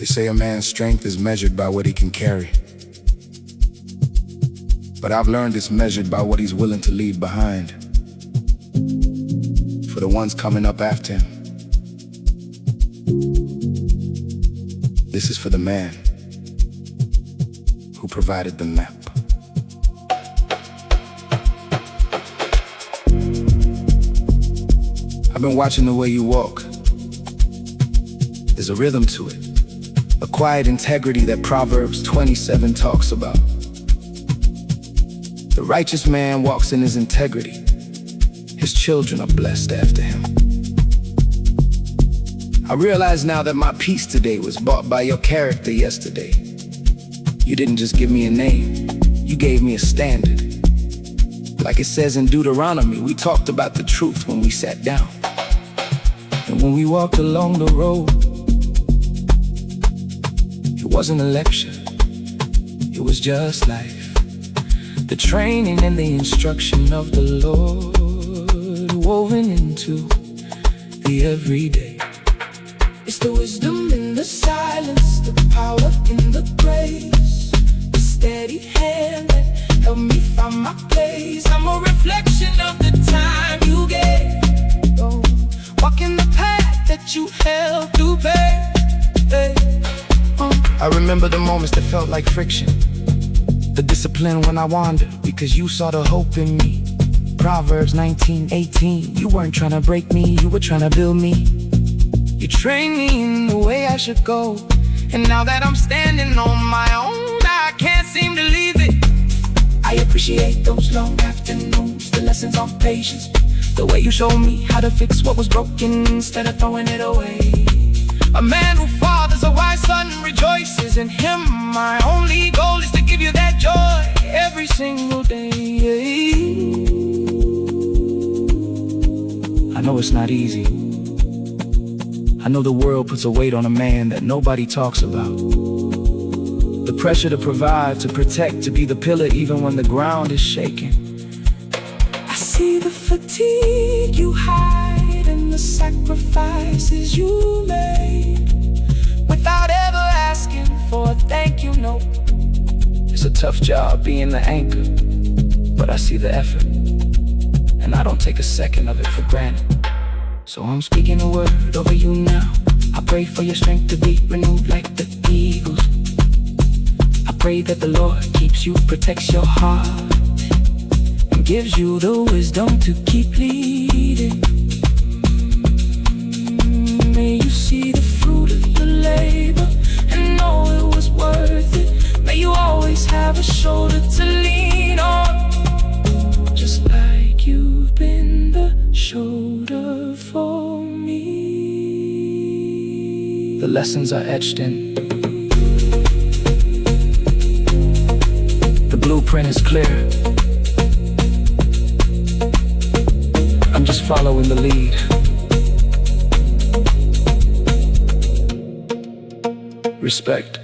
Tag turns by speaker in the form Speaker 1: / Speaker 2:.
Speaker 1: They say a man's strength is measured by what he can carry. But I've learned it's measured by what he's willing to leave behind for the ones coming up after him. This is for the man who provided the map. I've been watching the way you walk. There's a rhythm to it, a quiet integrity that Proverbs 27 talks about. The righteous man walks in his integrity. His children are blessed after him. I realize now that my peace today was bought by your character yesterday. You didn't just give me a name, you gave me a standard. Like it says in Deuteronomy, we talked about the truth when we sat down. And when we walked along the road, it wasn't a lecture, it was just life. The training and the instruction of the Lord woven into the everyday. It's the wisdom in the silence, the power in the grace, the steady hand that helped me find my place. I'm a reflection of the time you gave. Oh, walking the path that you held to bear. Hey. I remember the moments that felt like friction, the discipline when I wandered because you saw the hope in me. Proverbs 19:18. You weren't trying to break me, you were trying to build me. You trained me in the way I should go, and now that I'm standing on my own, I can't seem to leave it. I appreciate those long afternoons, the lessons on patience, the way you showed me how to fix what was broken instead of throwing it away. A man who fathers a wise son rejoices in him. My only goal is to give you that joy every single day. I know it's not easy. I know the world puts a weight on a man that nobody talks about. The pressure to provide, to protect, to be the pillar even when the ground is shaking. I see the fatigue you hide and the sacrifices you made without ever asking for a thank you note. It's a tough job being the anchor, but I see the effort, and I don't take a second of it for granted. So I'm speaking a word over you now. I pray for your strength to be renewed like the eagles. I pray that the Lord keeps you, protects your heart, and gives you the wisdom to keep leading. May you see the fruit of your labor and know it was worth it. May you always have a shoulder to lean on, just like you've been the shoulder for me. The lessons are etched in. The blueprint is clear. I'm just following the lead. Respect.